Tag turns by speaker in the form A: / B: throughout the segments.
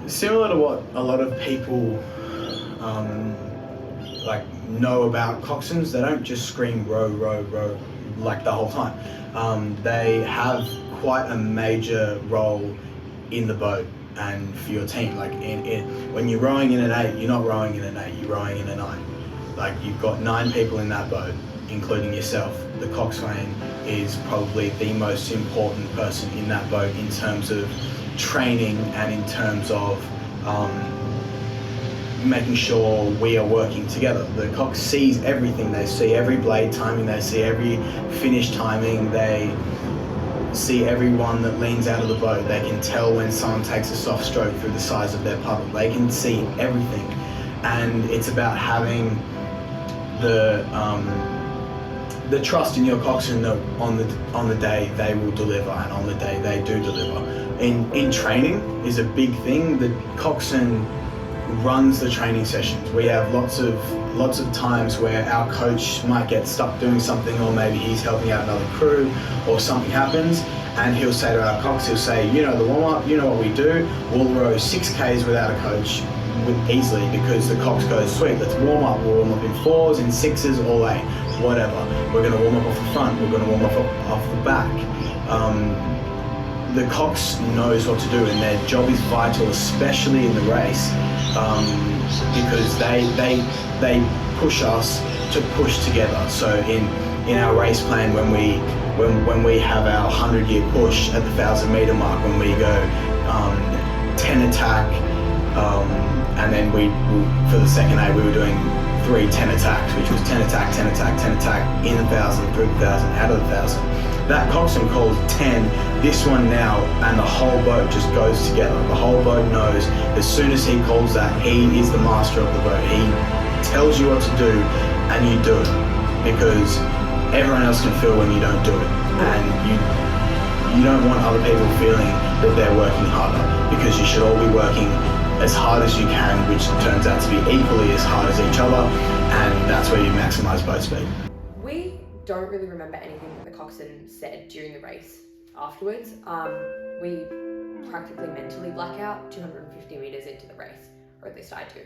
A: similar to what a lot of people know about coxswains, they don't just scream row, row, row like the whole time. They have quite a major role in the boat and for your team. Like when you're rowing in an 8, you're not rowing in an 8, you're rowing in a 9. Like you've got 9 people in that boat, including yourself. The coxswain is probably the most important person in that boat in terms of training and in terms of making sure we are working together. The cox sees everything. They see every blade timing, they see every finish timing, they see everyone that leans out of the boat. They can tell when someone takes a soft stroke through the size of their puddle. They can see everything. And it's about having the trust in your coxswain that on the day they will deliver, and on the day they do deliver. In training is a big thing. The coxswain runs the training sessions. We have lots of times where our coach might get stuck doing something, or maybe he's helping out another crew, or something happens, and he'll say to our cox, he'll say, you know the warm-up, you know what we do, we'll row 6Ks without a coach easily, because the cox goes, sweet, let's warm up. We'll warm up in 4s, in 6s, or 8, whatever. We're going to warm up off the front, we're going to warm up off the back. The cox knows what to do, and their job is vital, especially in the race, because they push us to push together. So in our race plan, when we have our 100-year push at the 1,000-meter mark, when we go 10 attack, and then for the second 8 we were doing 3 10 attacks, which was 10 attack, 10 attack, 10 attack, in the 1,000, through the 1,000, out of the 1,000. That coxswain calls 10, this one now, and the whole boat just goes together. The whole boat knows as soon as he calls that, he is the master of the boat. He tells you what to do, and you do it, because everyone else can feel when you don't do it. And you don't want other people feeling that they're working harder, because you should all be working as hard as you can, which turns out to be equally as hard as each other, and that's where you maximize boat speed.
B: We don't really remember anything that the coxswain said during the race afterwards. We practically mentally black out 250 metres into the race, or at least I do.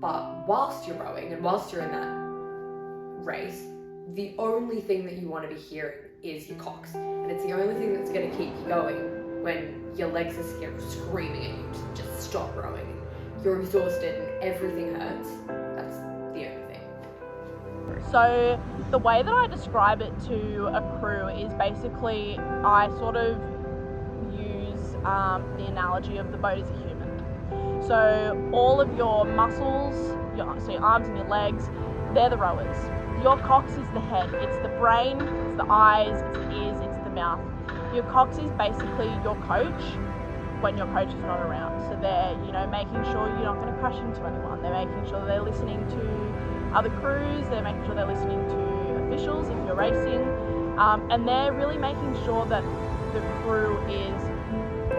B: But whilst you're rowing and whilst you're in that race, the only thing that you want to be hearing is your cox, and it's the only thing that's going to keep you going when your legs are screaming at you to just stop rowing. You're exhausted and everything hurts. That's the only thing.
C: So the way that I describe it to a crew is basically I sort of use the analogy of the boat as a human. So all of your muscles, your arms and your legs, they're the rowers. Your cox is the head, it's the brain, it's the eyes, it's the ears, it's the mouth. Your cox is basically your coach when your coach is not around. So they're, making sure you're not going to crash into anyone. They're making sure they're listening to other crews, they're making sure they're listening to officials if you're racing, and they're really making sure that the crew is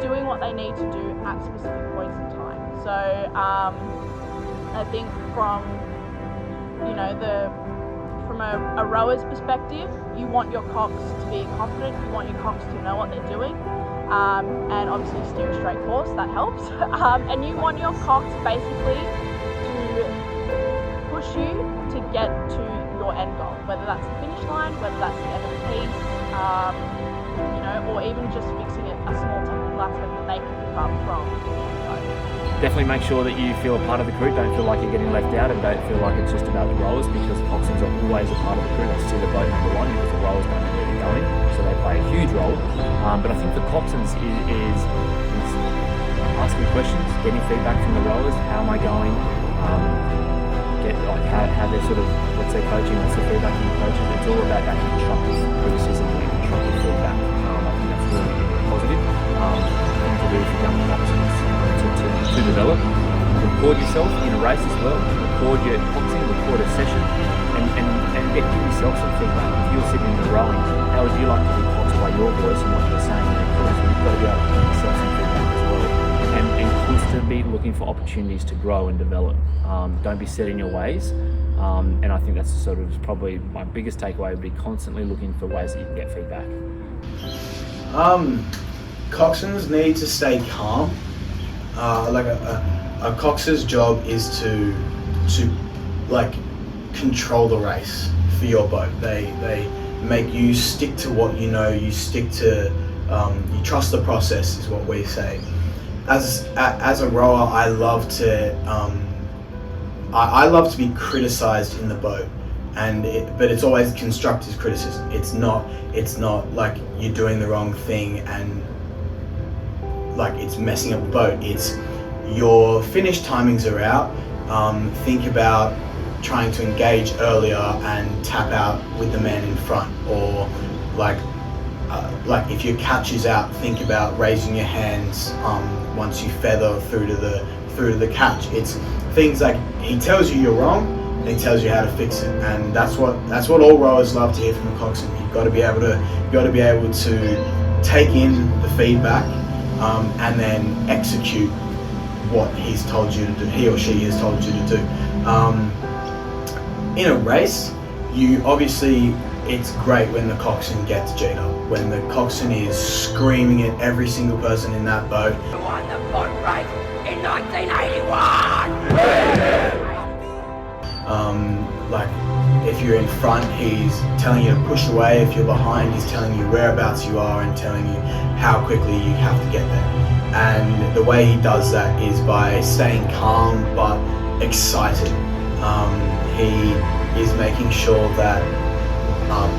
C: doing what they need to do at specific points in time. So I think from a rower's perspective, you want your cox to be confident, you want your cox to know what they're doing, and obviously steer a straight course, that helps. And you want your cox basically to push you to get to your end goal, whether that's the finish line, whether that's the end of the piece, or even just fixing a small technical aspect that they can pick up from the end goal.
D: Definitely make sure that you feel a part of the crew. Don't feel like you're getting left out, and don't feel like it's just about the rowers, because coxswains are always a part of the crew. They steer the boat number one, because the rowers don't know where they're going, so they play a huge role. But I think the coxswains is asking questions, getting feedback from the rowers. How am I going? How they're sort of, what's their coaching, what's their feedback from the coaching. It's all about that constructive criticism and constructive feedback. I think that's really positive thing to do for young coxswains to develop. Record yourself in a race as well. Record your coxing, record a session, and give yourself some feedback. If you're sitting in the rowing, how would you like to be coxed by your voice and what you're saying in the course? You've got to be able to give yourself some feedback as well. And constantly looking for opportunities to grow and develop. Don't be set in your ways. And I think that's sort of probably my biggest takeaway would be constantly looking for ways that you can get feedback.
A: Coxswains need to stay calm like a cox's job is to like control the race for your boat. They make you stick to what you know. You stick to you trust the process is what we say. As a rower, I love to I love to be criticized in the boat, but it's always constructive criticism. It's not like you're doing the wrong thing and like it's messing up the boat. It's your finish timings are out. Think about trying to engage earlier and tap out with the man in front, or like if your catch is out, think about raising your hands once you feather through to the catch. It's things like he tells you you're wrong and he tells you how to fix it, and that's what all rowers love to hear from a coxswain. You've got to be able to take in the feedback and then execute what he's told you to do. He or she has told you to do. In a race, it's great when the coxswain gets G'd up, when the coxswain is screaming at every single person in that boat.
E: You won the boat race in 1981!
A: Like if you're in front, he's telling you to push away. If you're behind, he's telling you whereabouts you are and telling you how quickly you have to get there. And the way he does that is by staying calm but excited. He is making sure that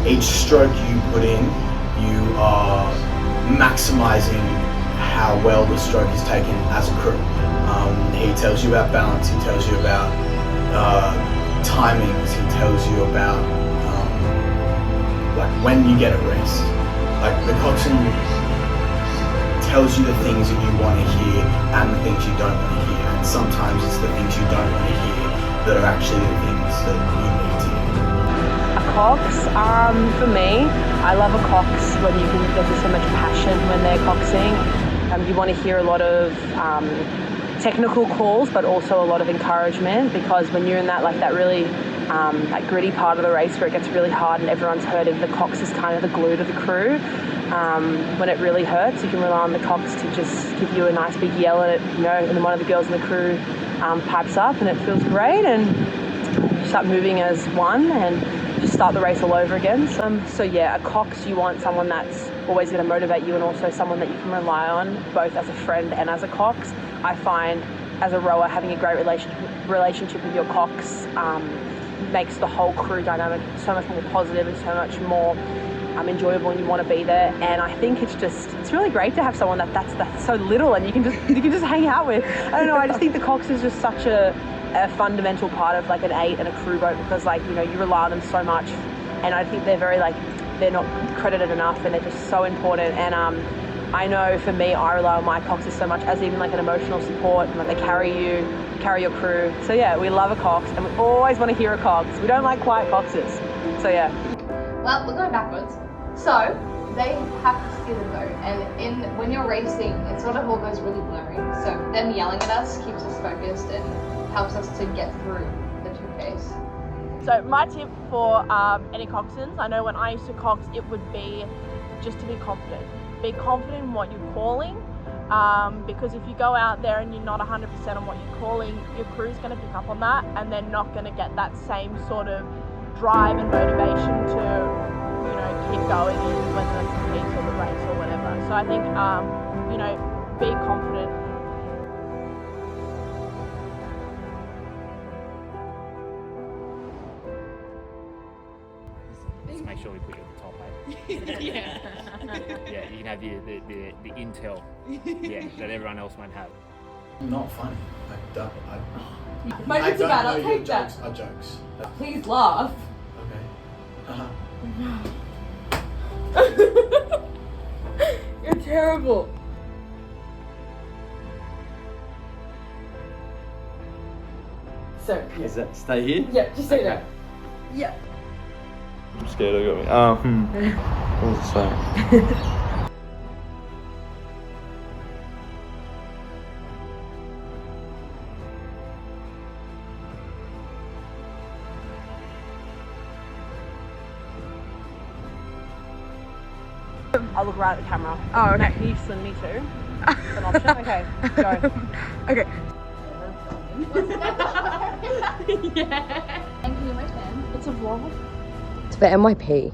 A: each stroke you put in, you are maximizing how well the stroke is taken as a crew. He tells you about balance, he tells you about timings, he tells you about like when you get a rest. Like the coxswain tells you the things that you want to hear and the things you don't want to hear, and sometimes it's the things you don't want to hear that are actually the things that you need to hear.
C: A cox, for me, I love a cox when there's just so much passion when they're coxing. You want to hear a lot of technical calls, but also a lot of encouragement, because when you're in that really like gritty part of the race where it gets really hard and everyone's hurting, the cox is kind of the glue to the crew. When it really hurts, you can rely on the cox to just give you a nice big yell at it, and then one of the girls in the crew pipes up and it feels great, and you start moving as one and just start the race all over again. So yeah, a cox, you want someone that's always going to motivate you and also someone that you can rely on, both as a friend and as a cox. I find as a rower, having a great relationship with your cox makes the whole crew dynamic so much more positive and so much more enjoyable, and you want to be there. And I think it's really great to have someone that's so little and you can just hang out with. I don't know, I just think the cox is just such a fundamental part of like an 8 and a crew boat, because you rely on them so much, and I think they're very they're not credited enough, and they're just so important. And I know for me, I rely on my coxes so much as even like an emotional support, and they carry your crew. So yeah, we love a cox and we always want to hear a cox. We don't like quiet coxes. So yeah.
F: Well, we're going backwards. So they have to steer the boat, and when you're racing, it sort of all goes really blurry. So them yelling at us keeps us focused and helps us to get through the 2Ks.
C: So my tip for any coxswains, I know when I used to cox, it would be just to be confident. Be confident in what you're calling, because if you go out there and you're not 100% on what you're calling, your crew's going to pick up on that, and they're not going to get that same sort of drive and motivation to keep going in, whether it's the piece or the race or whatever. So I think be confident.
D: Let's make sure we put you at the top, eh?
G: Yeah.
D: Yeah, you can have the intel, yeah, that everyone else won't have.
A: Not funny.
G: My jokes are bad, I'll take that.
A: Jokes are jokes.
G: Please laugh.
A: Okay.
G: You're terrible. So,
H: Is that stay here?
G: yeah, just say
H: Okay.
G: that. Yeah.
H: I'm scared I got me. What was I saying?
C: A I'll look right at the camera.
G: Oh, okay.
C: Matt, can you send me too? An option? Okay, go.
G: Okay.
C: Yeah.
F: And can you wait, man?
C: It's a vlog.
B: It's for NYP.